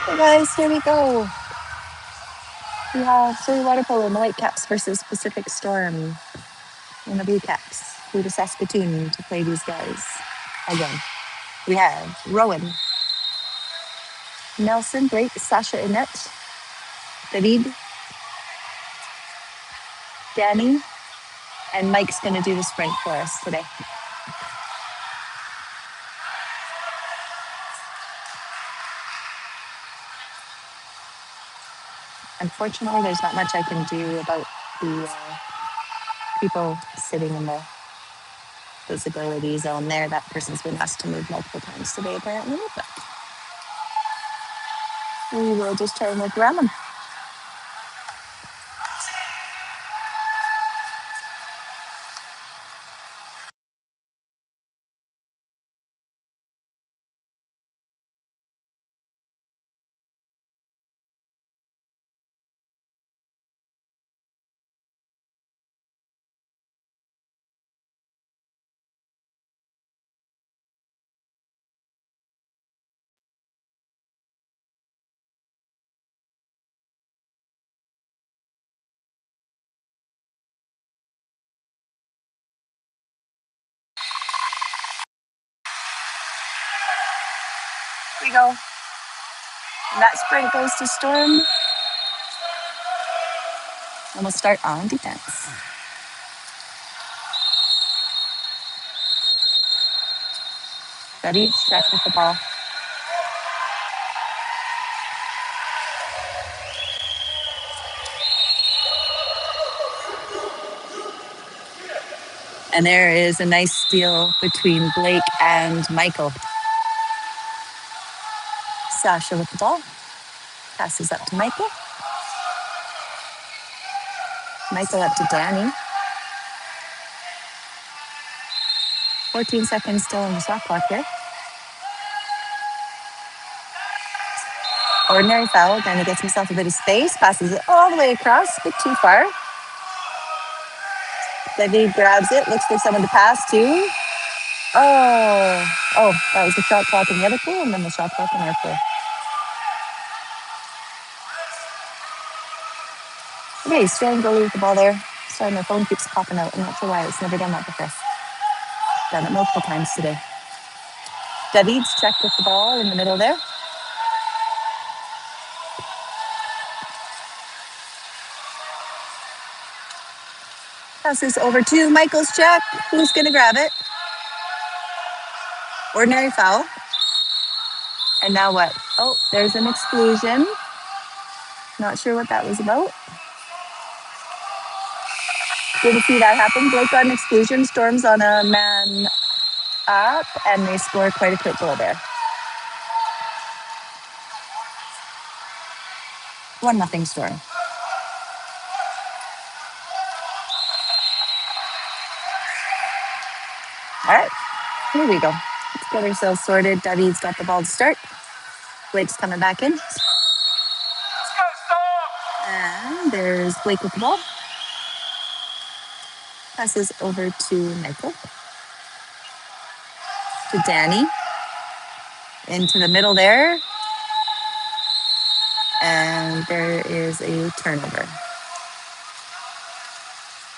Hey guys, here we go. We have Surrey Water Polo in the Whitecaps versus Pacific Storm in the Blue Caps. Flew to Saskatoon to play these guys again. We have Rowan, Nelson, Blake, Sasha, Annette, David, Danny, and Mike's going to do the sprint for us today. Unfortunately, there's not much I can do about the people sitting in the visibility zone there. That person's been asked to move multiple times today, apparently, but we will just try and work around them. Here we go. And that sprint goes to Storm. And we'll start on defense. Ready? Check with the ball. And there is a nice steal between Blake and Michael. Sasha with the ball. Passes up to Michael. Michael up to Danny. 14 seconds still on the shot clock here. Ordinary foul. Danny gets himself a bit of space. Passes it all the way across. A bit too far. David grabs it. Looks for someone to pass to. Oh, that was the shot clock in the other pool and then the shot clock in our pool. Okay, strong goalie with the ball there. Sorry, my phone keeps popping out. I'm not sure why. It's never done that before. Done it multiple times today. David's checked with the ball in the middle there. Passes over to Michael's check. Who's going to grab it? Ordinary foul. And now what? Oh, there's an exclusion. Not sure what that was about. Didn't see that happen. Blake got an exclusion. Storm's on a man up, and they score quite a quick goal there. 1-0 Storm. All right, here we go. Let's get ourselves sorted. David's got the ball to start. Blake's coming back in. And there's Blake with the ball. Passes over to Michael. To Danny. Into the middle there. And there is a turnover.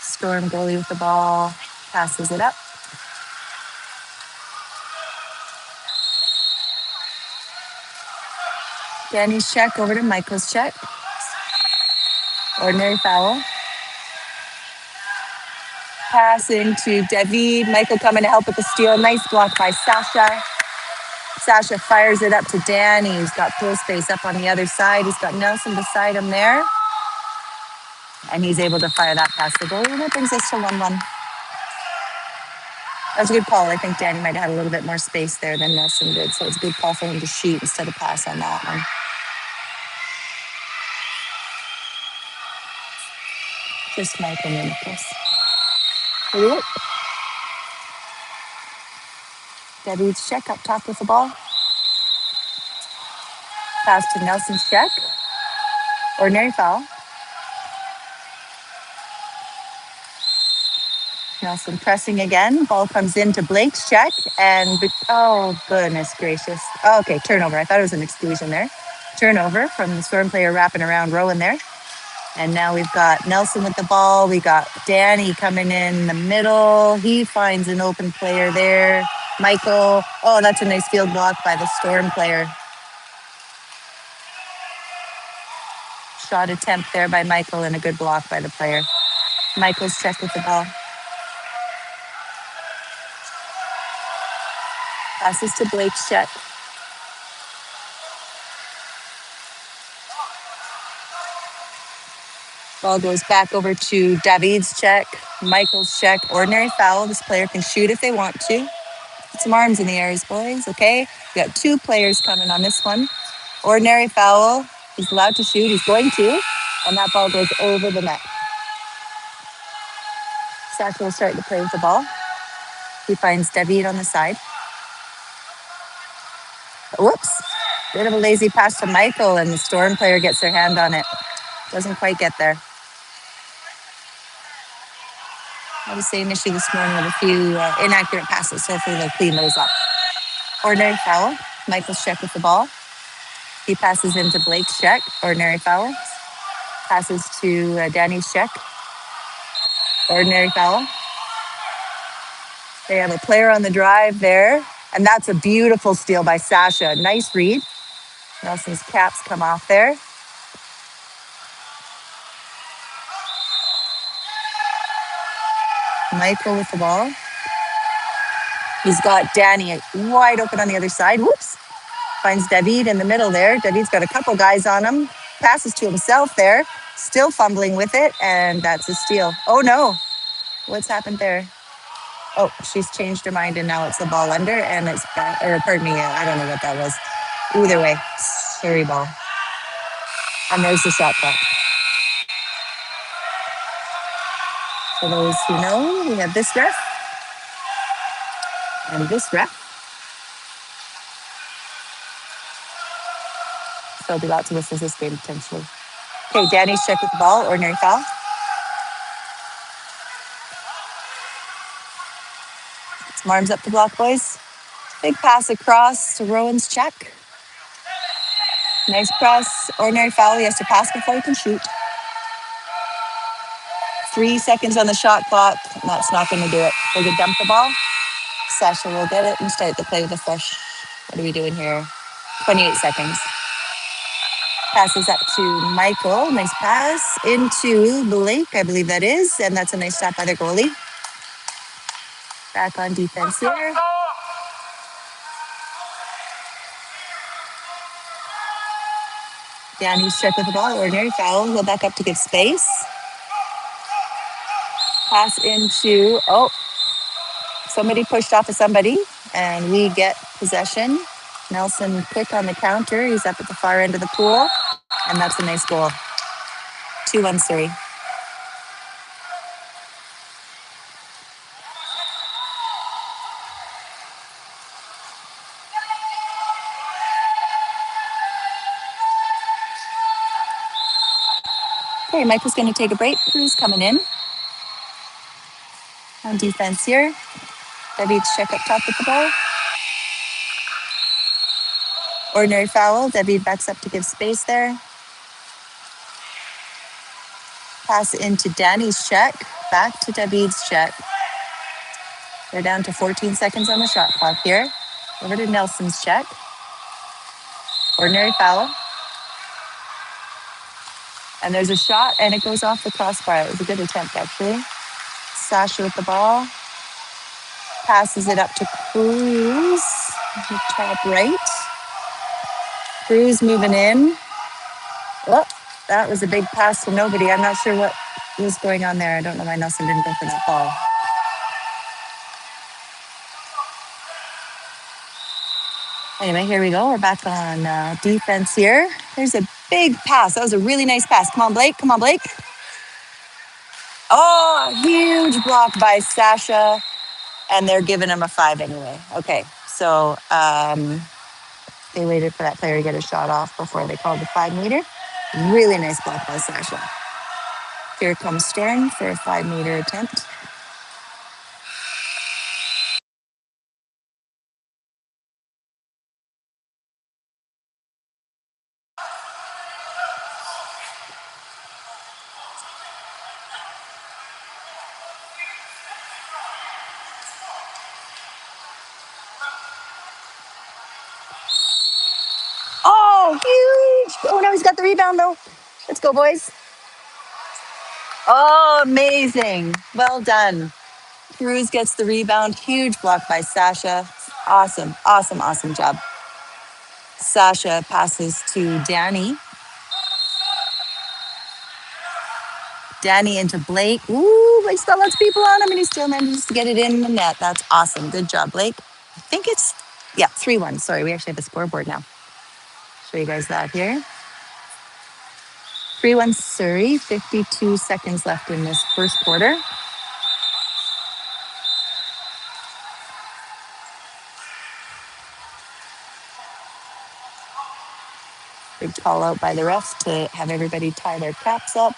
Storm goalie with the ball. Passes it up. Danny's check over to Michael's check. Ordinary foul. Passing to David. Michael coming to help with the steal. Nice block by Sasha. Sasha fires it up to Danny. He's got full space up on the other side. He's got Nelson beside him there. And he's able to fire that past the goal. And that brings us to 1-1. That was a good call. I think Danny might have had a little bit more space there than Nelson did. So it's a good call for him to shoot instead of pass on that one. Just my opinion, of course. David's check up top with the ball. Pass to Nelson's check. Ordinary foul. Nelson pressing again. Ball comes into Blake's check. And, oh, goodness gracious. Oh, okay, turnover. I thought it was an exclusion there. Turnover from the Storm player wrapping around Rowan there. And now we've got Nelson with the ball. We got Danny coming in the middle. He finds an open player there. Michael. Oh, that's a nice field block by the Storm player. Shot attempt there by Michael and a good block by the player. Michael's checked with the ball. Passes to Blake Shet. Ball goes back over to David's check. Michael's check. Ordinary foul. This player can shoot if they want to. Put some arms in the air, boys. Okay. We got 2 players coming on this one. Ordinary foul. He's allowed to shoot. He's going to. And that ball goes over the net. Sasha will start to play with the ball. He finds David on the side. Whoops. Bit of a lazy pass to Michael, and the Storm player gets their hand on it. Doesn't quite get there. I was saying issue this morning with a few inaccurate passes, so hopefully they'll clean those up. Ordinary foul. Michael's check with the ball. He passes into Blake's check. Ordinary foul. Passes to Danny's check. Ordinary foul. They have a player on the drive there, and that's a beautiful steal by Sasha. Nice read. Nelson's caps come off there. Michael with the ball. He's got Danny wide open on the other side. Whoops. Finds David in the middle there. David's got a couple guys on him. Passes to himself there. Still fumbling with it, and that's a steal. Oh, no. What's happened there? Oh, she's changed her mind, and now it's the ball under, and it's back. Or, pardon me, I don't know what that was. Either way, sorry, ball. And there's the shot clock. For those who know, we have this ref and this ref. So there'll be lots of whistles this game potentially. Okay, Danny's check with the ball. Ordinary foul. Some arms up the block, boys. Big pass across to Rowan's check. Nice press. Ordinary foul. He has to pass before he can shoot. 3 seconds on the shot clock. That's not going to do it. They could dump the ball. Sasha will get it and start the play with a fresh. What are we doing here? 28 seconds. Passes up to Michael. Nice pass into Blake, I believe that is. And that's a nice stop by the goalie. Back on defense here. Danny's check with the ball. Ordinary foul. He'll back up to give space. Pass into, somebody pushed off of somebody, and we get possession. Nelson quick on the counter. He's up at the far end of the pool, and that's a nice goal. 2-1 Surrey. Okay, Mike was going to take a break. Cruz coming in. On defense here. David's check up top with the ball. Ordinary foul. David backs up to give space there. Pass into Danny's check. Back to David's check. They're down to 14 seconds on the shot clock here. Over to Nelson's check. Ordinary foul. And there's a shot, and it goes off the crossbar. It was a good attempt, actually. Sasha with the ball. Passes it up to Cruz. Top right. Cruz moving in. Oh, that was a big pass to nobody. I'm not sure what was going on there. I don't know why Nelson didn't go for that ball. Anyway, here we go. We're back on defense here. There's a big pass. That was a really nice pass. Come on, Blake. Come on, Blake. Oh, a huge block by Sasha. And they're giving him a 5 anyway. Okay, so they waited for that player to get a shot off before they called the 5-meter. Really nice block by Sasha. Here comes Stern for a 5-meter attempt. Oh, huge. Oh, no, he's got the rebound, though. Let's go, boys. Oh, amazing. Well done. Cruz gets the rebound. Huge block by Sasha. Awesome, awesome, awesome job. Sasha passes to Danny. Danny into Blake. Ooh, Blake's got lots of people on him, and he still manages to get it in the net. That's awesome. Good job, Blake. I think it's, yeah, 3-1. Sorry, we actually have a scoreboard now. Show you guys that here. 3-1 Surrey. 52 seconds left in this first quarter. Big call out by the refs to have everybody tie their caps up.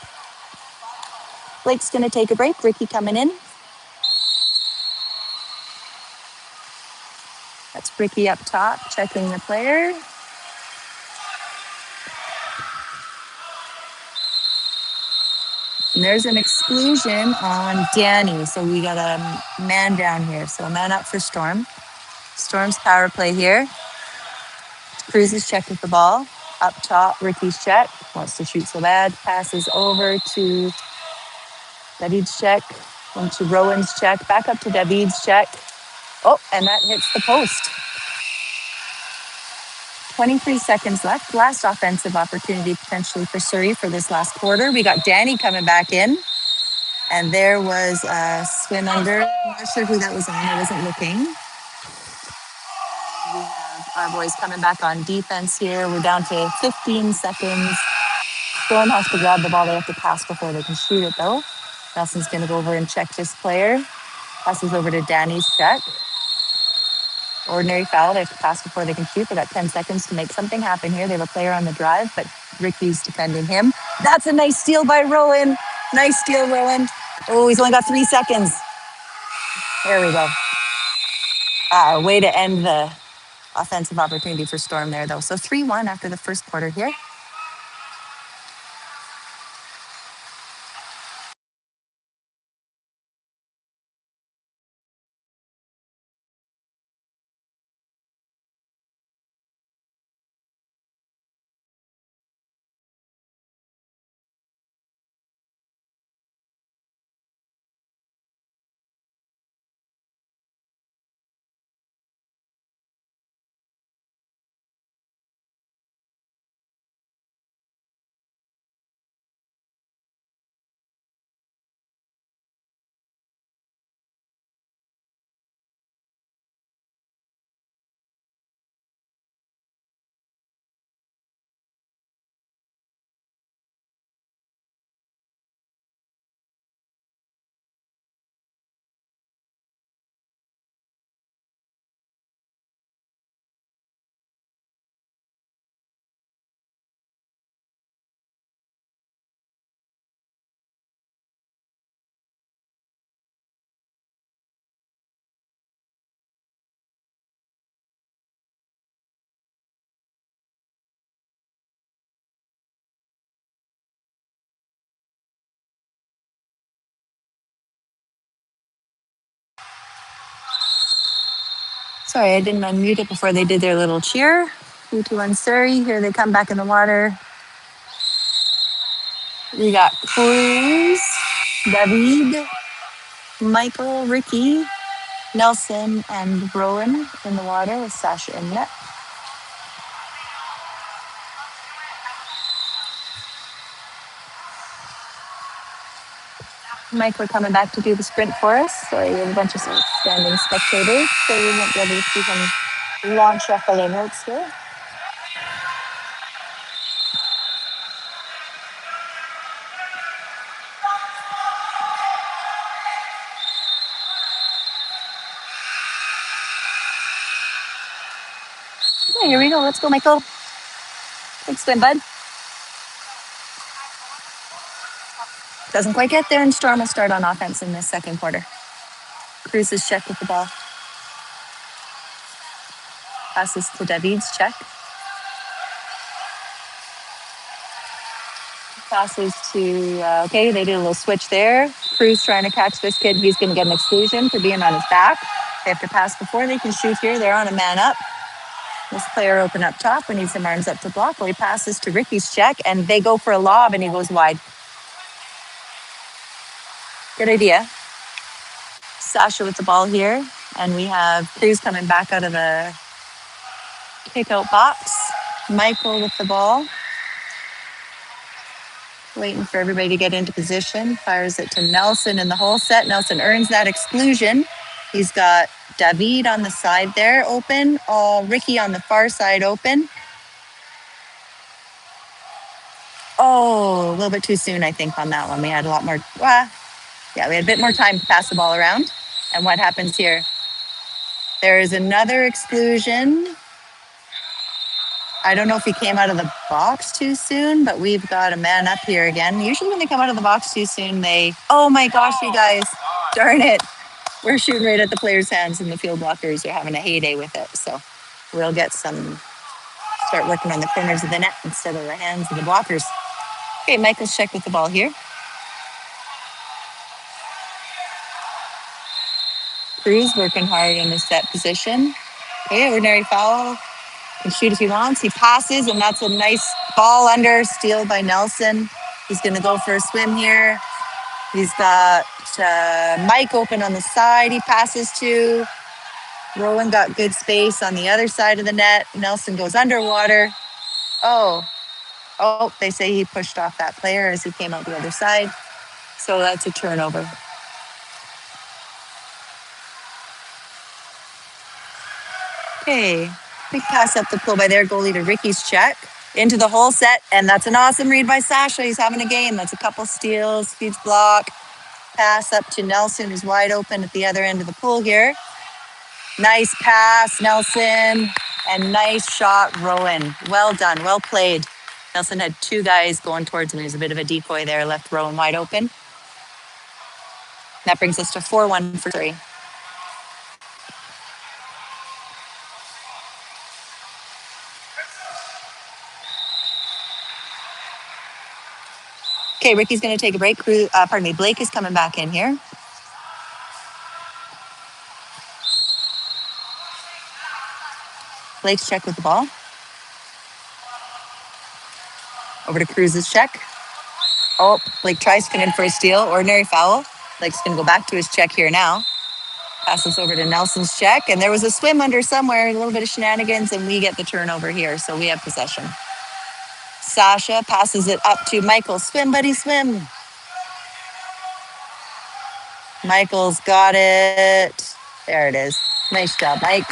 Blake's going to take a break. Ricky coming in. That's Ricky up top, checking the player. And there's an exclusion on Danny. So we got a man down here. So a man up for Storm. Storm's power play here. Cruz is checked with the ball. Up top, Ricky's check. Wants to shoot so bad. Passes over to David's check. Into Rowan's check. Back up to David's check. Oh, and that hits the post. 23 seconds left. Last offensive opportunity potentially for Surrey for this last quarter. We got Danny coming back in. And there was a swim under. I'm not sure who that was on. I wasn't looking. We have our boys coming back on defense here. We're down to 15 seconds. Storm has to grab the ball. They have to pass before they can shoot it, though. Nelson's going to go over and check this player. Passes over to Danny's check. Ordinary foul. They have to pass before they can shoot. They got 10 seconds to make something happen here. They have a player on the drive, but Ricky's defending him. That's a nice steal by Rowan. Nice steal, Rowan. Oh, he's only got 3 seconds. There we go. Way to end the offensive opportunity for Storm there, though. So 3-1 after the first quarter here. Sorry, I didn't unmute it before they did their little cheer. 3-2-1 Surrey. Here they come back in the water. We got Cruz, David, Michael, Ricky, Nelson, and Rowan in the water with Sasha in net. Mike, we're coming back to do the sprint for us. So we have a bunch of standing spectators, so we won't be able to see him launch off the notes here. Okay, here we go. Let's go, Michael. Big swim, bud. Doesn't quite get there, and Storm will start on offense in this second quarter. Cruz is checked with the ball. Passes to David's check. Passes to, okay, they did a little switch there. Cruz trying to catch this kid. He's going to get an exclusion for being on his back. They have to pass before they can shoot here. They're on a man up. This player open up top. We need some arms up to block. Well, he passes to Ricky's check, and they go for a lob, and he goes wide. Good idea. Sasha with the ball here, and we have Cruz coming back out of the kick-out box. Michael with the ball. Waiting for everybody to get into position. Fires it to Nelson in the whole set. Nelson earns that exclusion. He's got David on the side there open. Ricky on the far side open. Oh, a little bit too soon, I think, on that one. We had a lot more. We had a bit more time to pass the ball around. And what happens here? There is another exclusion. I don't know if he came out of the box too soon, but we've got a man up here again. Usually when they come out of the box too soon, oh my gosh, you guys, darn it. We're shooting right at the players' hands, and the field blockers are having a heyday with it. So we'll start working on the corners of the net instead of the hands of the blockers. Okay, Michael's check with the ball here. Cruz working hard in his set position. Okay, ordinary foul. Can shoot if he wants. He passes, and that's a nice ball under. Steal by Nelson. He's going to go for a swim here. He's got Mike open on the side. He passes to. Rowan got good space on the other side of the net. Nelson goes underwater. Oh, they say he pushed off that player as he came out the other side. So that's a turnover. Okay, big pass up the pool by their goalie to Ricky's check. Into the whole set, and that's an awesome read by Sasha. He's having a game. That's a couple steals, huge block. Pass up to Nelson, who's wide open at the other end of the pool here. Nice pass, Nelson, and nice shot, Rowan. Well done, well played. Nelson had two guys going towards him. He was a bit of a decoy there, left Rowan wide open. That brings us to 4-1 for 3. Okay, Ricky's going to take a break. Blake is coming back in here. Blake's check with the ball. Over to Cruz's check. Oh, Blake tries to come in for a steal. Ordinary foul. Blake's going to go back to his check here now. Passes over to Nelson's check. And there was a swim under somewhere, a little bit of shenanigans, and we get the turnover here. So we have possession. Sasha passes it up to Michael. Swim, buddy, swim. Michael's got it. There it is. Nice job, Mike.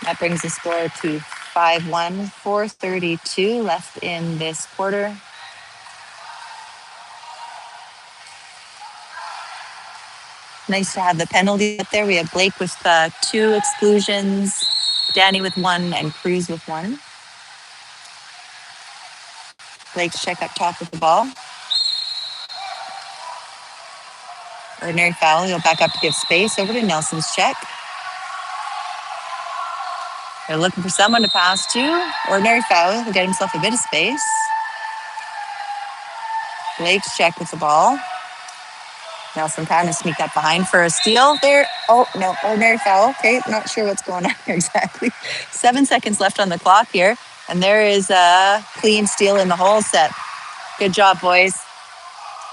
That brings the score to 5-1, 4:32 left in this quarter. Nice to have the penalty up there. We have Blake with 2 exclusions, Danny with 1, and Cruz with 1. Blake's check up top with the ball. Ordinary foul. He'll back up to give space. Over to Nelson's check. They're looking for someone to pass to. Ordinary foul. He'll get himself a bit of space. Blake's check with the ball. Nelson trying to sneak up behind for a steal there. Oh, no, ordinary foul. Okay, not sure what's going on here exactly. 7 seconds left on the clock here. And there is a clean steal in the whole set. Good job, boys.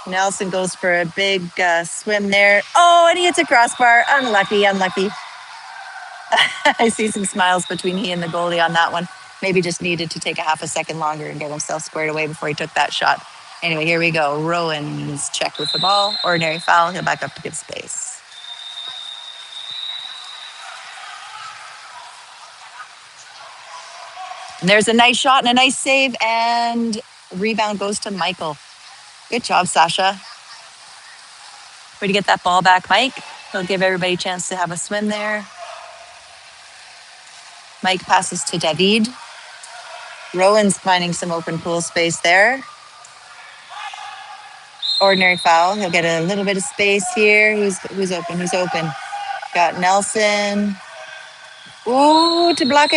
Nelson goes for a big swim there. Oh, and he hits a crossbar. Unlucky. I see some smiles between he and the goalie on that one. Maybe just needed to take a half a second longer and get himself squared away before he took that shot. Anyway, here we go. Rowan's check with the ball. Ordinary foul. He'll back up to give space. And there's a nice shot and a nice save, and rebound goes to Michael. Good job, Sasha. Way to get that ball back, Mike. He'll give everybody a chance to have a swim there. Mike passes to David. Rowan's finding some open pool space there. Ordinary foul. He'll get a little bit of space here. Who's open? Got Nelson. Ooh, to block.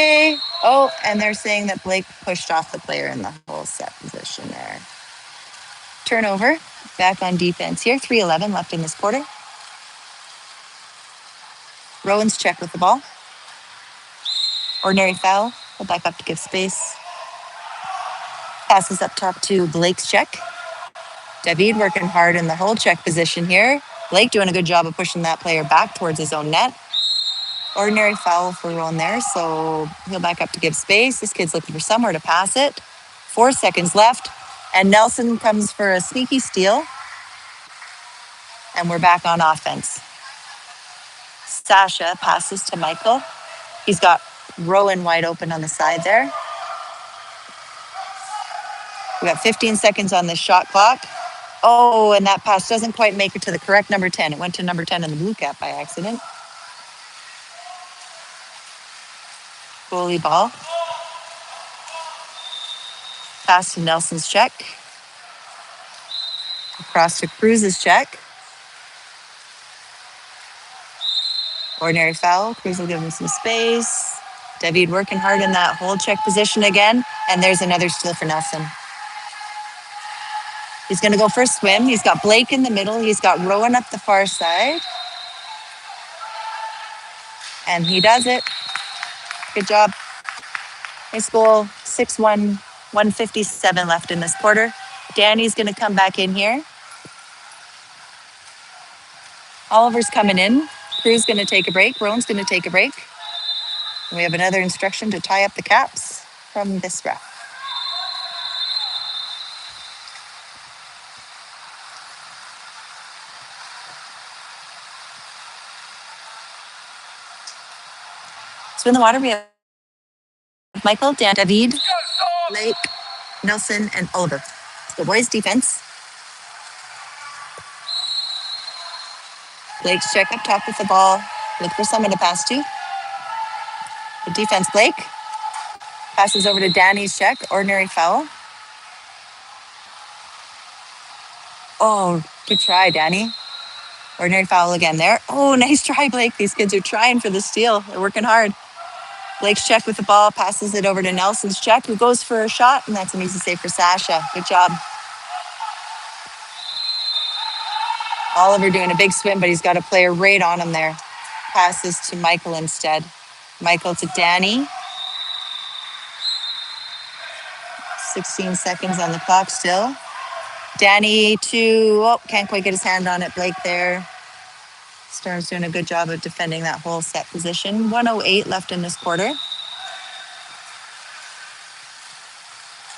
Oh, and they're saying that Blake pushed off the player in the whole set position there. Turnover. Back on defense here. 3:11 left in this quarter. Rowan's check with the ball. Ordinary foul. He'll back up to give space. Passes up top to Blake's check. David working hard in the whole check position here. Blake doing a good job of pushing that player back towards his own net. Ordinary foul for Ron there, so he'll back up to give space. This kid's looking for somewhere to pass it. 4 seconds left, and Nelson comes for a sneaky steal. And we're back on offense. Sasha passes to Michael. He's got Rowan wide open on the side there. We got 15 seconds on this shot clock. Oh, and that pass doesn't quite make it to the correct number 10. It went to number 10 in the blue cap by accident. Goalie ball. Pass to Nelson's check. Across to Cruz's check. Ordinary foul. Cruz will give him some space. David working hard in that hold check position again. And there's another steal for Nelson. He's going to go for a swim. He's got Blake in the middle. He's got Rowan up the far side. And he does it. Good job. Nice goal. 6-1, 157 left in this quarter. Danny's going to come back in here. Oliver's coming in. Crew's going to take a break. Rowan's going to take a break. And we have another instruction to tie up the caps from this ref. So in the water, we have Michael, Dan, David, Blake, Nelson, and Oliver. The boys' defense. Blake's check up top with the ball. Look for someone to pass to. The defense, Blake. Passes over to Danny's check. Ordinary foul. Oh, good try, Danny. Ordinary foul again there. Oh, nice try, Blake. These kids are trying for the steal. They're working hard. Blake's check with the ball. Passes it over to Nelson's check, who goes for a shot, and that's an easy save for Sasha. Good job. Oliver doing a big swim, but he's got a player right on him there. Passes to Michael instead. Michael to Danny. 16 seconds on the clock still. Danny to, can't quite get his hand on it. Blake there. Storm's doing a good job of defending that whole set position. 1:08 left in this quarter.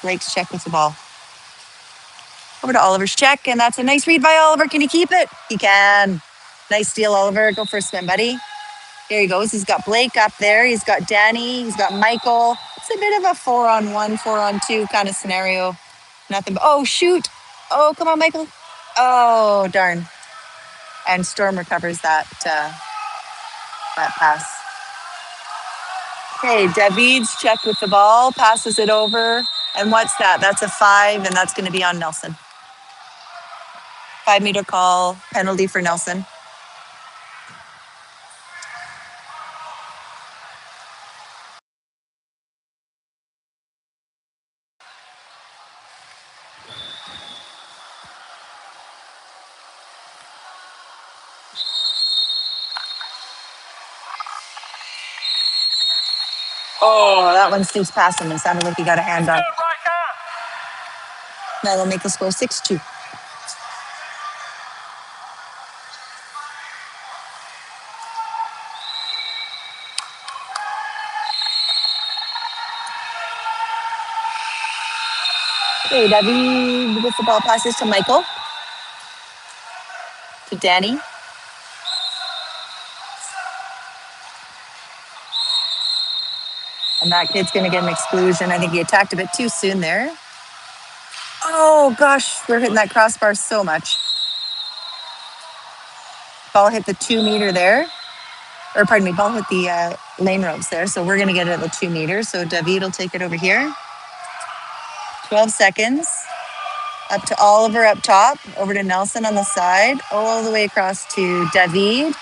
Blake's check with the ball. Over to Oliver's check, and that's a nice read by Oliver. Can he keep it? He can. Nice steal, Oliver. Go for a swim, buddy. There he goes. He's got Blake up there. He's got Danny. He's got Michael. It's a bit of a 4-on-1, 4-on-2 kind of scenario. Nothing. Oh, shoot. Oh, come on, Michael. Oh, darn. And Storm recovers that pass. Okay, David's check with the ball. Passes it over. And what's that? That's a 5, and that's going to be on Nelson. 5-meter call. Penalty for Nelson. Oh, that one sneaks past him and sounded like he got a hand on. That'll make the score 6-2. Okay, David with the ball passes to Michael. To Danny. And that kid's going to get an exclusion. I think he attacked a bit too soon there. Oh, gosh, we're hitting that crossbar so much. Ball hit the 2-meter there. Or pardon me, ball hit the lane ropes there. So we're going to get it at the 2 meters. So David will take it over here. 12 seconds. Up to Oliver up top. Over to Nelson on the side. All the way across to David.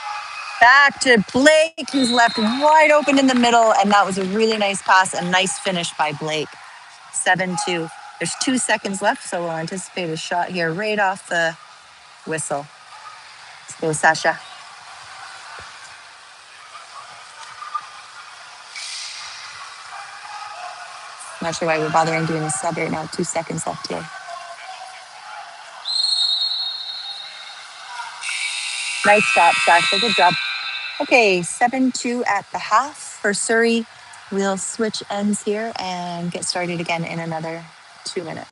Back to Blake, who's left wide open in the middle. And that was a really nice pass. A nice finish by Blake. 7-2. There's 2 seconds left. So we'll anticipate a shot here right off the whistle. Let's go, Sasha. Not sure why we're bothering doing a sub right now. 2 seconds left here. Nice shot, Sasha. Good job. Okay, 7-2 at the half for Surrey. We'll switch ends here and get started again in another 2 minutes.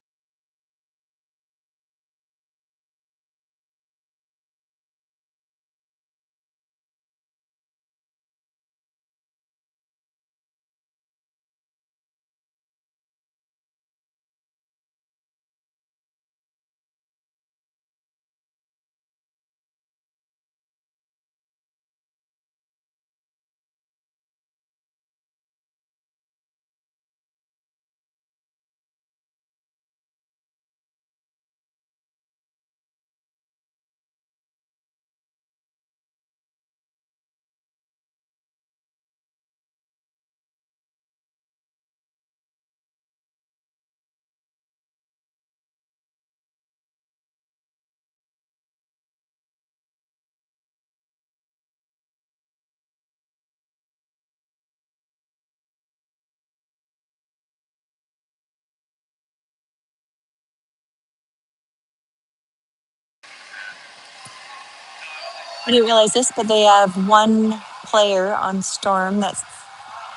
I didn't realize this, but they have one player on Storm that's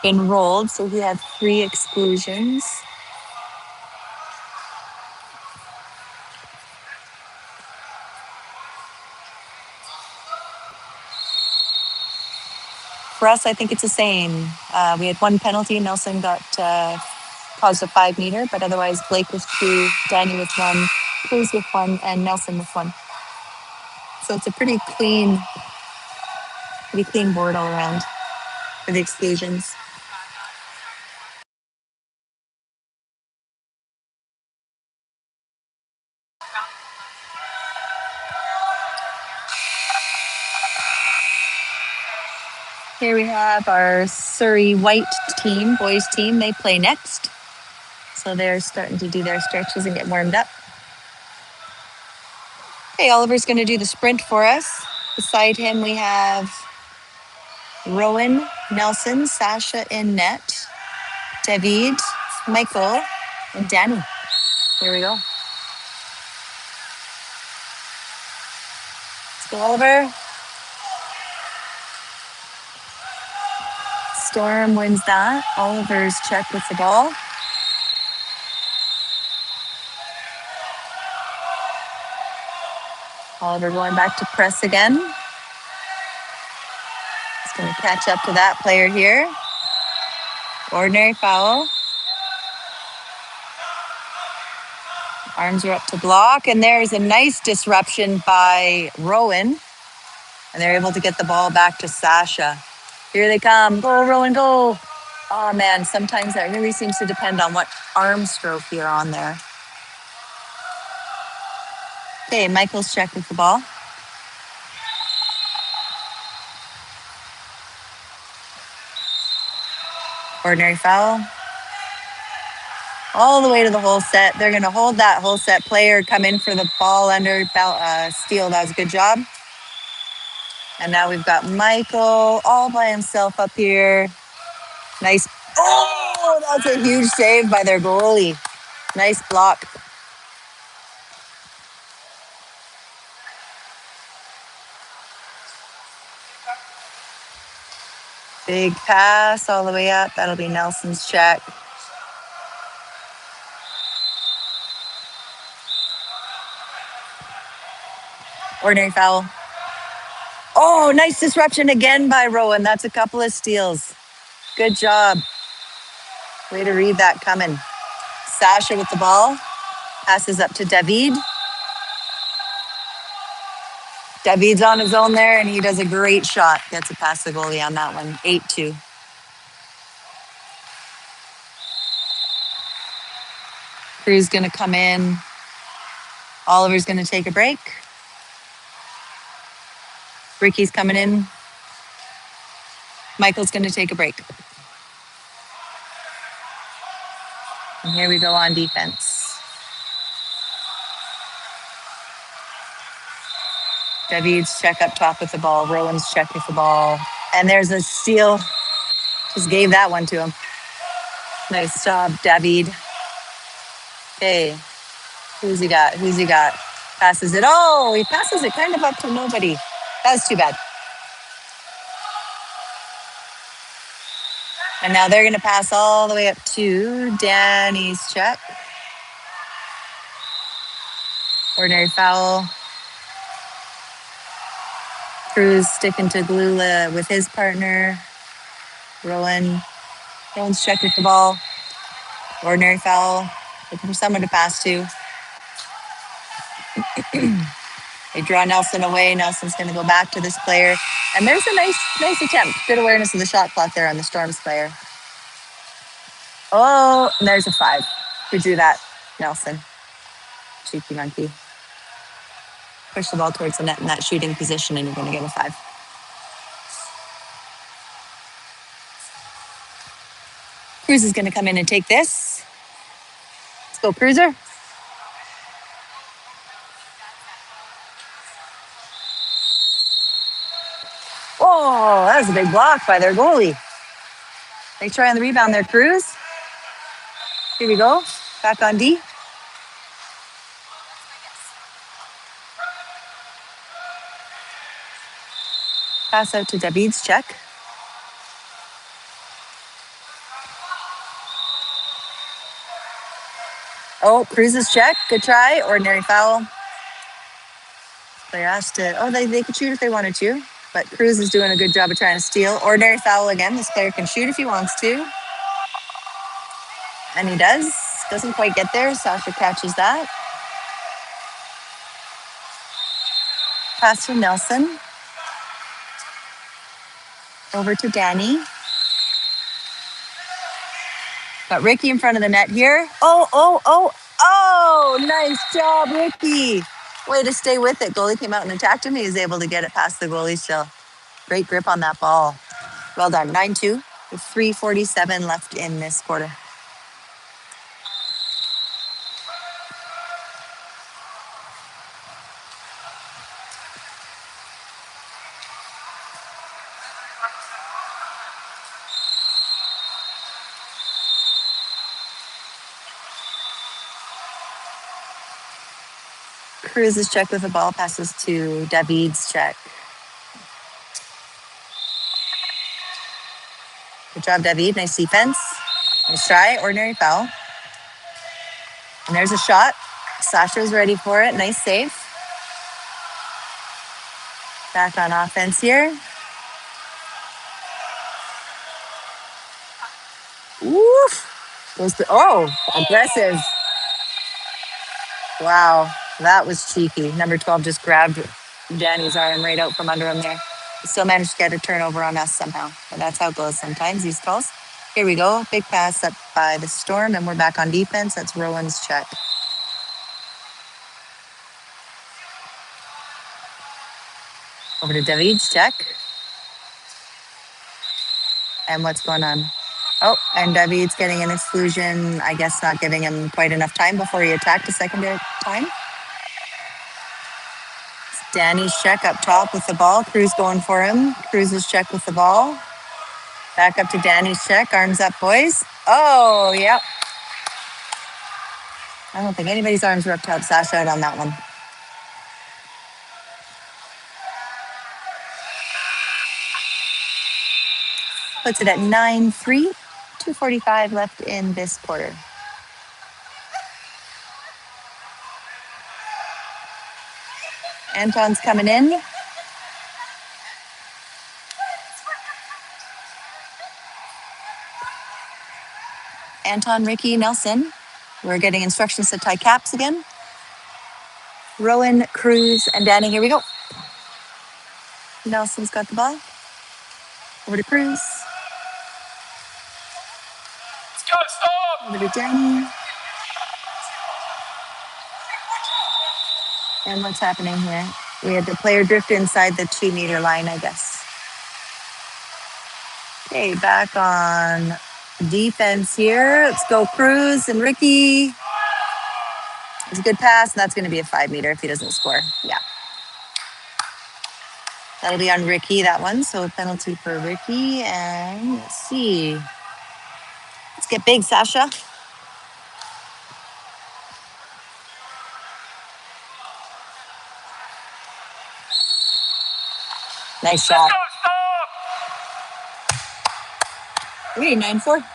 been rolled, so he had 3 exclusions. For us, I think it's the same. We had 1 penalty. Nelson got caused a 5-meter, but otherwise Blake with 2, Danny with 1, Cruz with 1, and Nelson with 1. So it's a pretty clean board all around for the exclusions. Here we have our Surrey White team, boys team. They play next. So they're starting to do their stretches and get warmed up. Okay, Oliver's going to do the sprint for us. Beside him, we have Rowan, Nelson, Sasha in net, David, Michael, and Danny. Here we go. Let's go, Oliver. Storm wins that. Oliver's check with the ball. Oliver going back to press again. He's going to catch up to that player here. Ordinary foul. Arms are up to block, and there's a nice disruption by Rowan. And they're able to get the ball back to Sasha. Here they come. Go, Rowan, go. Oh, man, sometimes that really seems to depend on what arm stroke you're on there. Okay, Michael's check with the ball. Ordinary foul. All the way to the whole set. They're going to hold that whole set player, come in for the ball under steal. That was a good job. And now we've got Michael all by himself up here. Nice. Oh, that's a huge save by their goalie. Nice block. Big pass all the way up. That'll be Nelson's check. Ordinary foul. Oh, nice disruption again by Rowan. That's a couple of steals. Good job. Way to read that coming. Sasha with the ball. Passes up to David. David's on his own there, and he does a great shot. Gets a pass the goalie on that one. 8-2. Crew's going to come in. Oliver's going to take a break. Ricky's coming in. Michael's going to take a break. And here we go on defense. David's check up top with the ball. Rowan's check with the ball. And there's a steal. Just gave that one to him. Nice job, David. Okay, who's he got? Who's he got? Passes it. Oh, he passes it kind of up to nobody. That was too bad. And now they're going to pass all the way up to Danny's check. Ordinary foul. Cruz sticking to Glula with his partner. Rowan's check with the ball. Ordinary foul. Looking for someone to pass to. They draw Nelson away. Nelson's going to go back to this player. And there's a nice attempt. Good awareness of the shot clock there on the Storms player. Oh, and there's a 5. Who drew that? Nelson. Cheeky monkey. Push the ball towards the net in that shooting position and you're going to get a 5. Cruz is going to come in and take this. Let's go, Cruiser. Oh, that was a big block by their goalie. They try on the rebound there, Cruz. Here we go. Back on D. Pass out to David's check. Oh, Cruz's check. Good try. Ordinary foul. Player asked to, they could shoot if they wanted to, but Cruz is doing a good job of trying to steal. Ordinary foul again. This player can shoot if he wants to. And he does. Doesn't quite get there. Sasha catches that. Pass to Nelson. Over to Danny. Got Ricky in front of the net here. Oh, nice job, Ricky. Way to stay with it. Goalie came out and attacked him. He was able to get it past the goalie still. Great grip on that ball. Well done. 9-2 with 3:47 left in this quarter. Cruz's check with the ball passes to David's check. Good job, David. Nice defense. Nice try. Ordinary foul. And there's a shot. Sasha's ready for it. Nice save. Back on offense here. Woof. Aggressive. Wow. That was cheeky. Number 12 just grabbed Danny's arm right out from under him there. Still managed to get a turnover on us somehow. But that's how it goes sometimes, these calls. Here we go. Big pass up by the Storm, and we're back on defense. That's Rowan's check. Over to David's check. And what's going on? Oh, and David's getting an exclusion. I guess not giving him quite enough time before he attacked a second time. Danny's check up top with the ball. Cruz going for him. Cruz's check with the ball. Back up to Danny's check. Arms up, boys. Oh, yep. I don't think anybody's arms were up to help Sasha out on that one. Puts it at 9-3. 2:45 left in this quarter. Anton's coming in. Anton, Ricky, Nelson. We're getting instructions to tie caps again. Rowan, Cruz, and Danny. Here we go. Nelson's got the ball. Over to Cruz. Over to Danny. And what's happening here? We had the player drift inside the 2-meter line, I guess. Okay, back on defense here. Let's go Cruz and Ricky. It's a good pass, and that's going to be a 5-meter if he doesn't score. Yeah. That'll be on Ricky, that one. So a penalty for Ricky. And let's see. Let's get big, Sasha. Nice shot. Three, 9-4.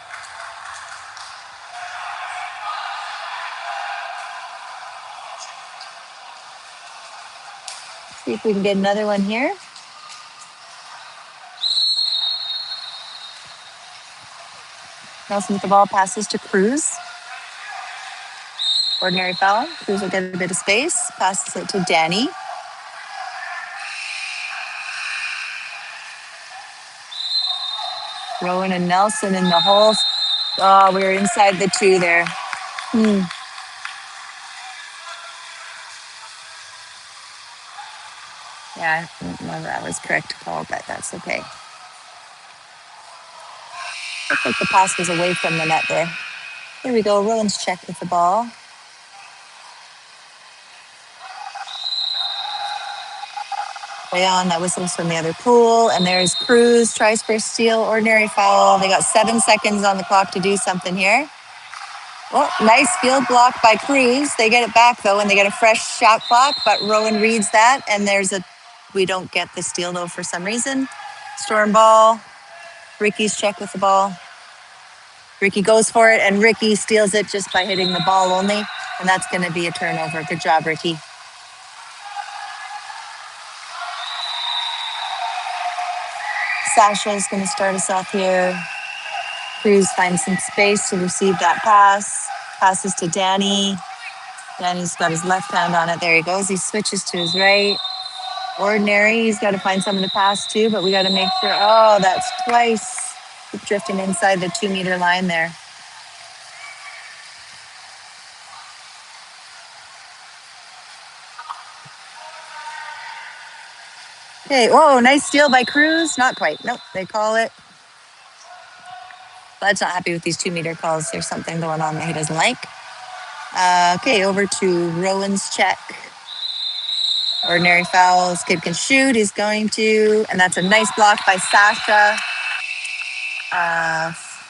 See if we can get another one here. Nelson with the ball passes to Cruz. Ordinary foul. Cruz will get a bit of space. Passes it to Danny. Rowan and Nelson in the hole. Oh, we were inside the 2 there. Yeah, I don't know if that was correct call, but that's okay. Looks like the pass was away from the net there. Here we go. Rowan's check with the ball. Way on. That whistles from the other pool. And there's Cruz. Tries for a steal. Ordinary foul. They got 7 seconds on the clock to do something here. Oh, nice field block by Cruz. They get it back, though, and they get a fresh shot clock. But Rowan reads that, and we don't get the steal, though, for some reason. Storm ball. Ricky's check with the ball. Ricky goes for it, and Ricky steals it just by hitting the ball only. And that's going to be a turnover. Good job, Ricky. Sasha is going to start us off here. Cruz finds some space to receive that pass. Passes to Danny. Danny's got his left hand on it. There he goes. He switches to his right. Ordinary. He's got to find someone to pass to, but we got to make sure. Oh, that's twice. Keep drifting inside the 2-meter line there. Okay. Whoa, nice steal by Cruz. Not quite. Nope, they call it. Bud's not happy with these 2-meter calls. There's something going on that he doesn't like. Okay, over to Rowan's check. Ordinary fouls. Kid can shoot. He's going to. And that's a nice block by Sasha.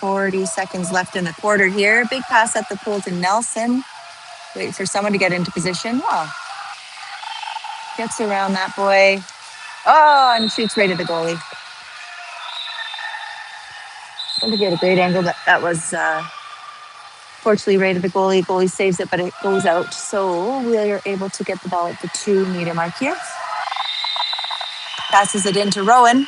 40 seconds left in the quarter here. Big pass at the pool to Nelson. Wait for someone to get into position. Oh, gets around that boy. Oh, and shoots right at the goalie. I don't think he had a great angle, but that was fortunately right at the goalie. Goalie saves it, but it goes out. So we are able to get the ball at the 2-meter mark here. Passes it into Rowan.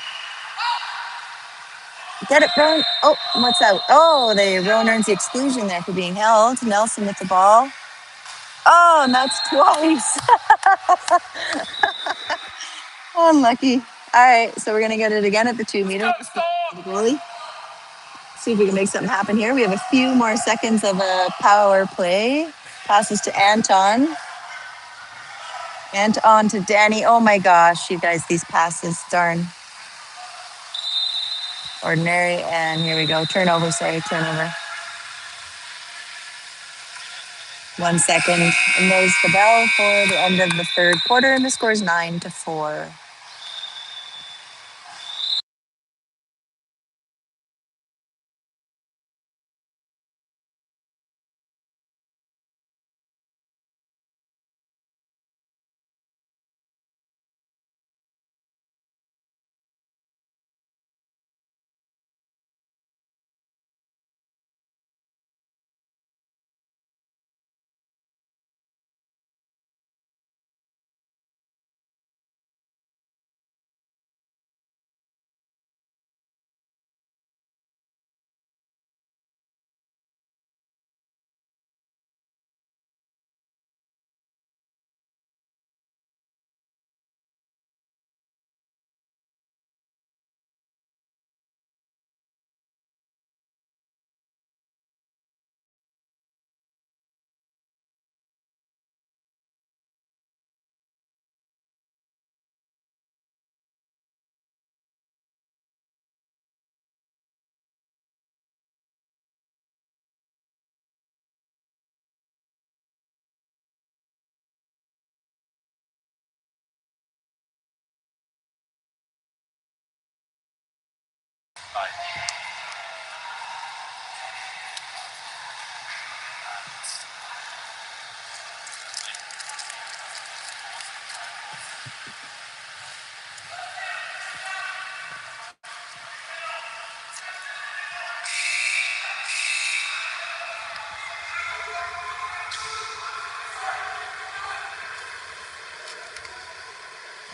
Get it, Rowan. Oh, what's out? Oh, Rowan earns the exclusion there for being held. Nelson with the ball. Oh, and that's twice. Unlucky. All right, so we're going to get it again at the 2-meter. The goalie. See if we can make something happen here. We have a few more seconds of a power play. Passes to Anton. Anton to Danny. Oh my gosh, you guys, these passes, darn. Ordinary, and here we go. Turnover. 1 second. And there's the bell for the end of the third quarter, and the score is 9-4.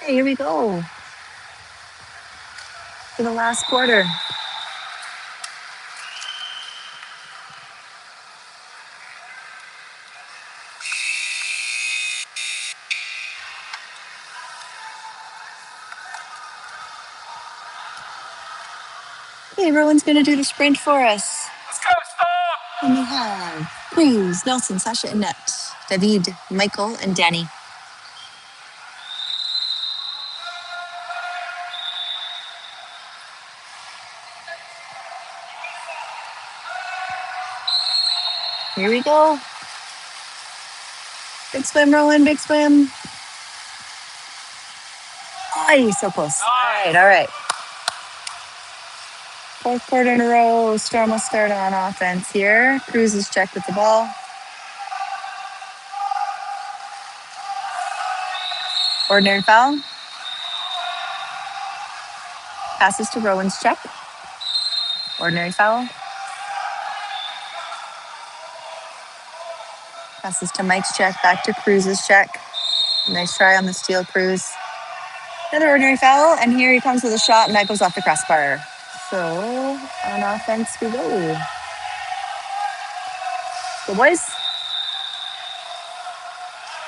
Okay, here we go. For the last quarter. Okay, everyone's going to do the sprint for us. Let's go, stop! And we have Cruz, Nelson, Sasha, Annette, David, Michael, and Danny. Here we go. Big swim, Rowan, big swim. Oh, so close. All right. Fourth quarter in a row. Storm will start on offense here. Cruz is checked with the ball. Ordinary foul. Passes to Rowan's check. Ordinary foul. Passes to Mike's check. Back to Cruz's check. Nice try on the steal, Cruz. Another ordinary foul. And here he comes with a shot, and that goes off the crossbar. So on offense we go. The boys.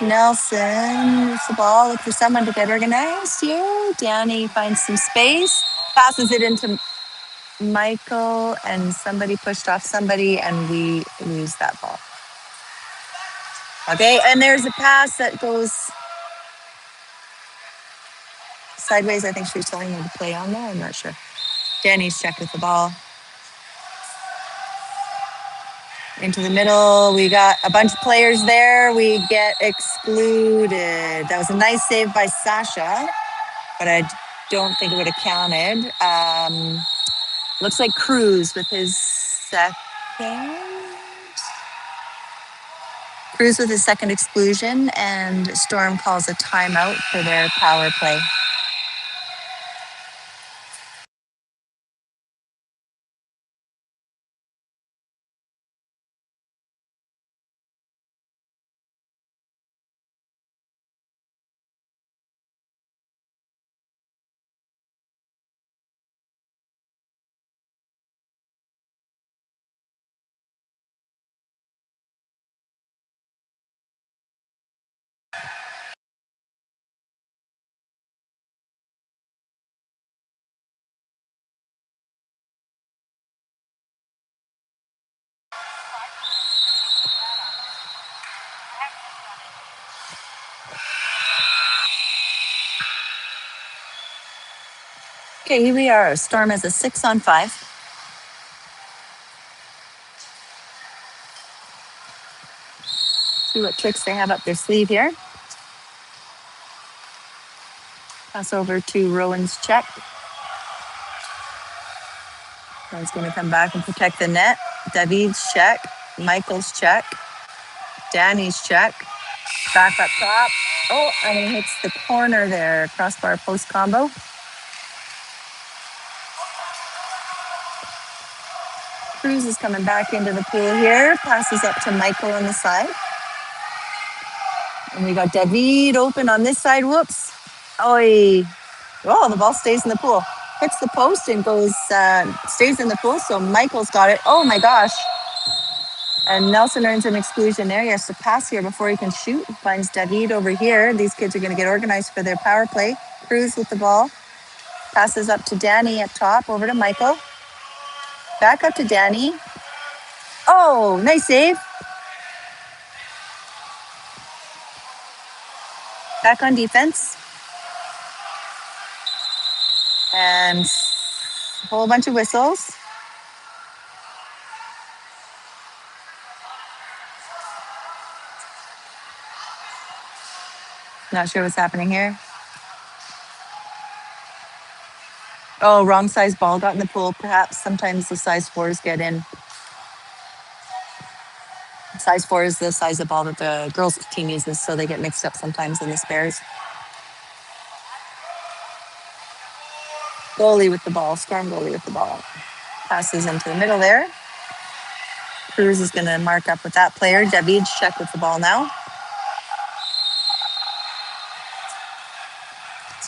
Nelson with the ball. Look for someone to get organized here. Danny finds some space. Passes it into Michael, and somebody pushed off somebody, and we lose that ball. Okay, and there's a pass that goes sideways. I think she was telling me to play on there. I'm not sure. Danny's checked with the ball. Into the middle. We got a bunch of players there. We get excluded. That was a nice save by Sasha, but I don't think it would have counted. Looks like Cruz with his second. Cruz with his second exclusion, and Storm calls a timeout for their power play. Okay, here we are. Storm has a 6-on-5. See what tricks they have up their sleeve here. Pass over to Rowan's check. Rowan's going to come back and protect the net. David's check. Michael's check. Danny's check. Back up top. Oh, and he hits the corner there. Crossbar post combo. Cruz is coming back into the pool here. Passes up to Michael on the side. And we got David open on this side. Whoops. Oh, the ball stays in the pool. Hits the post and goes, stays in the pool. So Michael's got it. Oh my gosh. And Nelson earns an exclusion there. He has to pass here before he can shoot. Finds David over here. These kids are going to get organized for their power play. Cruz with the ball. Passes up to Danny up top. Over to Michael. Back up to Danny. Oh, nice save. Back on defense. And a whole bunch of whistles. Not sure what's happening here. Oh, wrong size ball got in the pool. Perhaps sometimes the size 4s get in. Size 4 is the size of ball that the girls' team uses, so they get mixed up sometimes in the spares. Goalie with the ball. Storm goalie with the ball. Passes into the middle there. Cruz is going to mark up with that player. David's check with the ball now.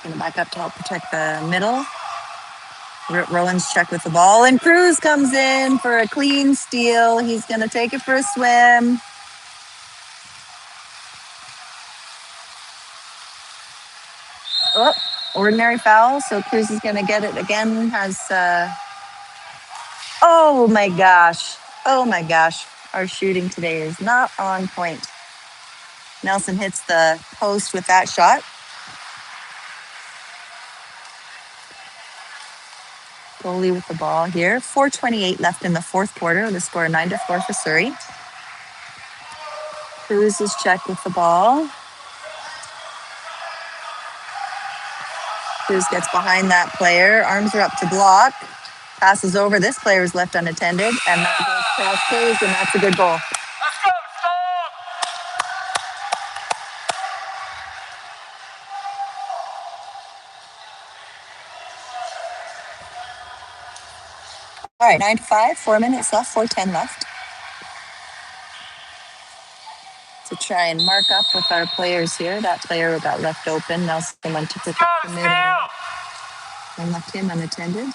He's going to back up to help protect the middle. Rowan's check with the ball, and Cruz comes in for a clean steal. He's going to take it for a swim. Oh, ordinary foul. So Cruz is going to get it again. Oh my gosh. Oh my gosh. Our shooting today is not on point. Nelson hits the post with that shot. Goalie with the ball here. 4:28 left in the fourth quarter. The score 9-4 for Surrey. Cruz is checked with the ball. Cruz gets behind that player. Arms are up to block. Passes over. This player is left unattended. And that goes past Cruz, and that's a good goal. All right, 9-5, 4 minutes left, 4:10 left. To try and mark up with our players here. That player got left open. Nelson went to pick up the middle and left him unattended.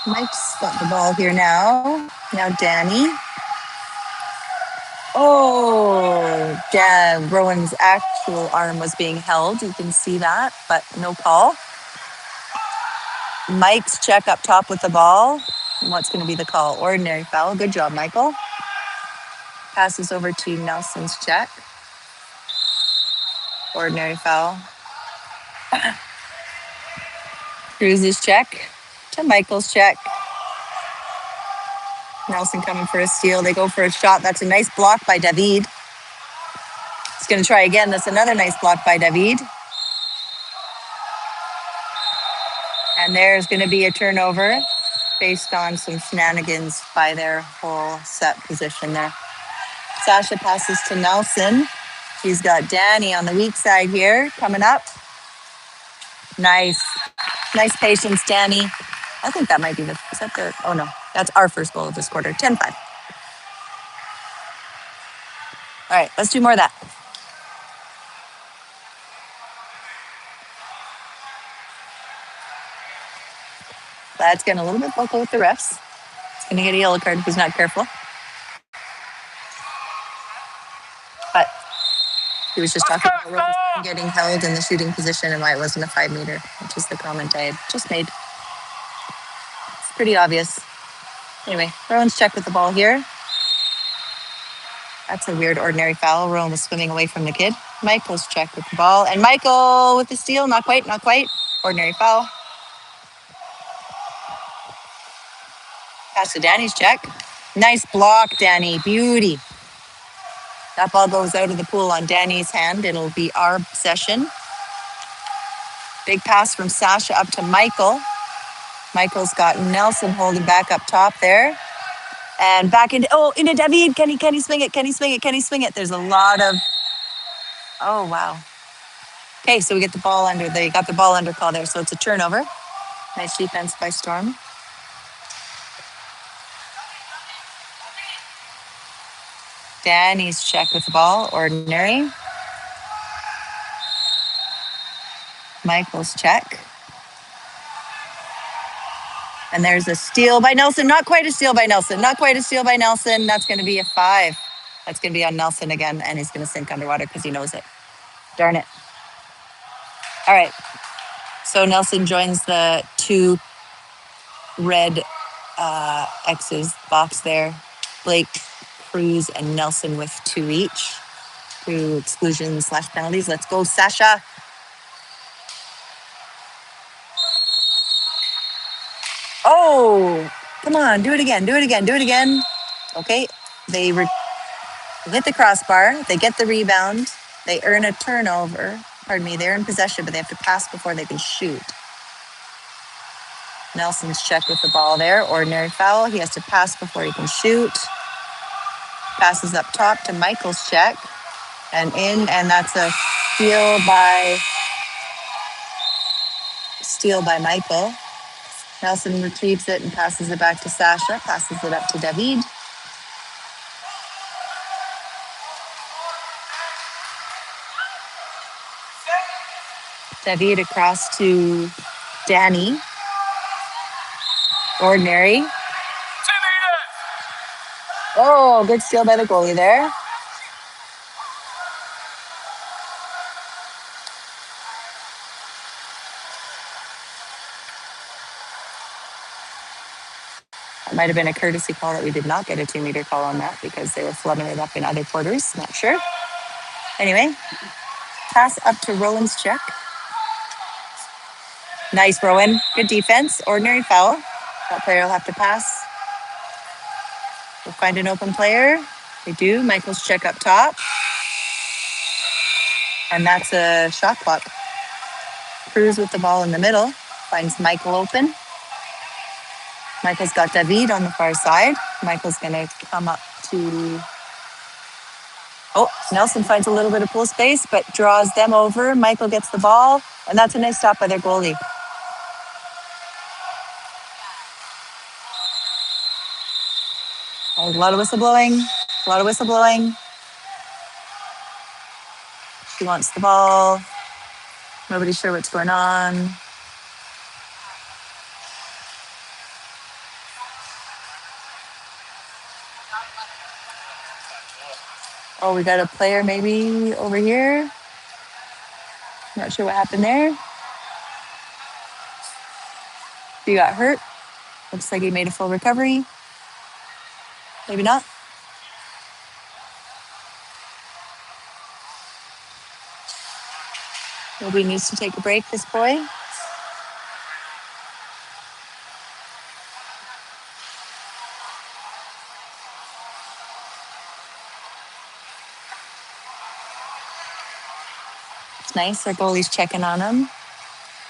Mike's got the ball here now. Now Danny. Oh, yeah, Rowan's actual arm was being held. You can see that, but no call. Mike's check up top with the ball. And what's going to be the call? Ordinary foul. Good job, Michael. Passes over to Nelson's check. Ordinary foul. Cruz's check to Michael's check. Nelson coming for a steal. They go for a shot. That's a nice block by David. He's going to try again. That's another nice block by David. And there's going to be a turnover based on some shenanigans by their whole set position there. Sasha passes to Nelson. He's got Danny on the weak side here coming up. Nice. Nice patience, Danny. I think that might be oh no, that's our first goal of this quarter. 10-5. All right, let's do more of that. That's getting a little bit vocal with the refs. He's going to get a yellow card if he's not careful. But he was just talking about Rowan's getting held in the shooting position and why it wasn't a 5-meter, which is the comment I had just made. It's pretty obvious. Anyway, Rowan's check with the ball here. That's a weird ordinary foul. Rowan was swimming away from the kid. Michael's check with the ball. And Michael with the steal. Not quite, not quite. Ordinary foul. Pass to Danny's check. Nice block, Danny. Beauty. That ball goes out of the pool on Danny's hand. It'll be our possession. Big pass from Sasha up to Michael. Michael's got Nelson holding back up top there. And back into David. Can he swing it? Can he swing it? Can he swing it? There's a lot of... Oh, wow. Okay, so we get the ball under. They got the ball under call there, so it's a turnover. Nice defense by Storm. Danny's check with the ball, ordinary. Michael's check. And there's a steal by Nelson. Not quite a steal by Nelson. Not quite a steal by Nelson. That's going to be a 5. That's going to be on Nelson again, and he's going to sink underwater because he knows it. Darn it. All right. So Nelson joins the 2 red X's box there. Blake, Cruz, and Nelson with 2 each. 2 exclusions/penalties. Let's go, Sasha. Oh, come on. Do it again. Do it again. Do it again. Okay. They hit the crossbar. They get the rebound. They earn a turnover. Pardon me. They're in possession, but they have to pass before they can shoot. Nelson's check with the ball there. Ordinary foul. He has to pass before he can shoot. Passes up top to Michael's check. And in, and that's a steal by Michael. Nelson retrieves it and passes it back to Sasha. Passes it up to David. David across to Danny. Ordinary. Oh, good steal by the goalie there. That might have been a courtesy call that we did not get a 2-meter call on that because they were flooding it up in other quarters. Not sure. Anyway, pass up to Rowan's check. Nice, Rowan. Good defense. Ordinary foul. That player will have to pass. We'll find an open player. They do. Michael's check up top. And that's a shot clock. Cruz with the ball in the middle. Finds Michael open. Michael's got David on the far side. Michael's going to come up to... Oh, Nelson finds a little bit of pool space, but draws them over. Michael gets the ball, and that's a nice stop by their goalie. A lot of whistleblowing. A lot of whistleblowing. She wants the ball. Nobody's sure what's going on. Oh, we got a player maybe over here. Not sure what happened there. He got hurt. Looks like he made a full recovery. Maybe not. Maybe he needs to take a break, this boy. It's nice. Our goalie's checking on him.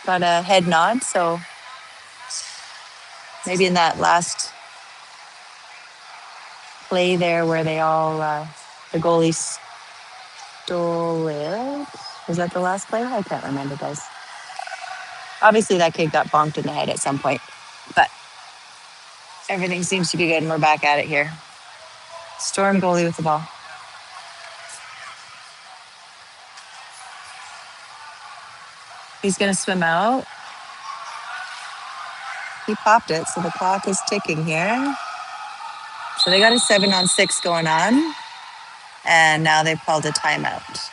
Got a head nod, so maybe in that last play there where they all, the goalie stole it. Was that the last play? I can't remember, guys. Obviously, that kid got bonked in the head at some point, but everything seems to be good, and we're back at it here. Storm goalie with the ball. He's going to swim out. He popped it, so the clock is ticking here. So they got a 7-on-6 going on, and now they've called a timeout.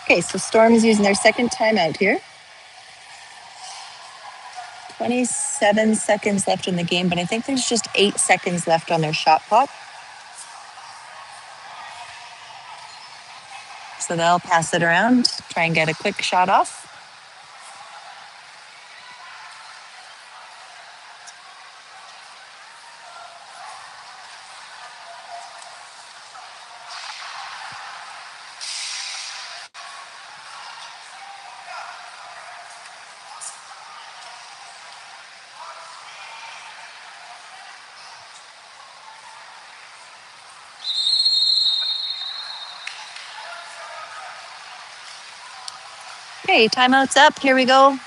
Okay, so Storm is using their second timeout here. 27 seconds left in the game, but I think there's just 8 seconds left on their shot clock. So they'll pass it around, try and get a quick shot off. Okay, timeout's up. Here we go.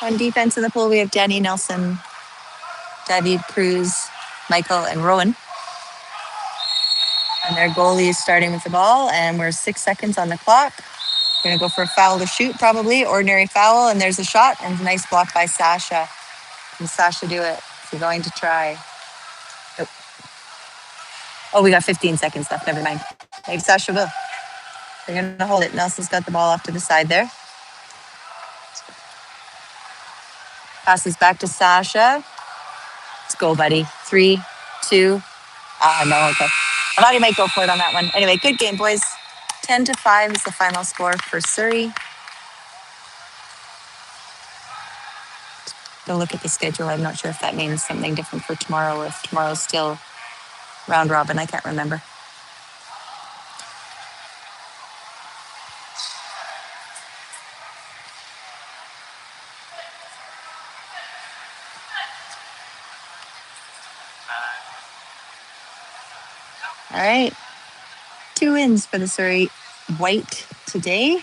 On defense in the pool, we have Danny, Nelson, David, Cruz, Michael, and Rowan. And their goalie is starting with the ball, and we're 6 seconds on the clock. We're going to go for a foul to shoot, probably. Ordinary foul, and there's a shot, and a nice block by Sasha. Can Sasha do it? She's going to try. Nope. Oh, we got 15 seconds left. Never mind. Maybe Sasha will. They're going to hold it. Nelson's got the ball off to the side there. Passes back to Sasha. Let's go, buddy. 3, 2. No, okay. I thought he might go for it on that one. Anyway, good game, boys. 10-5 is the final score for Surrey. Go look at the schedule. I'm not sure if that means something different for tomorrow or if tomorrow's still round robin. I can't remember. All right. 2 wins for the Surrey White today.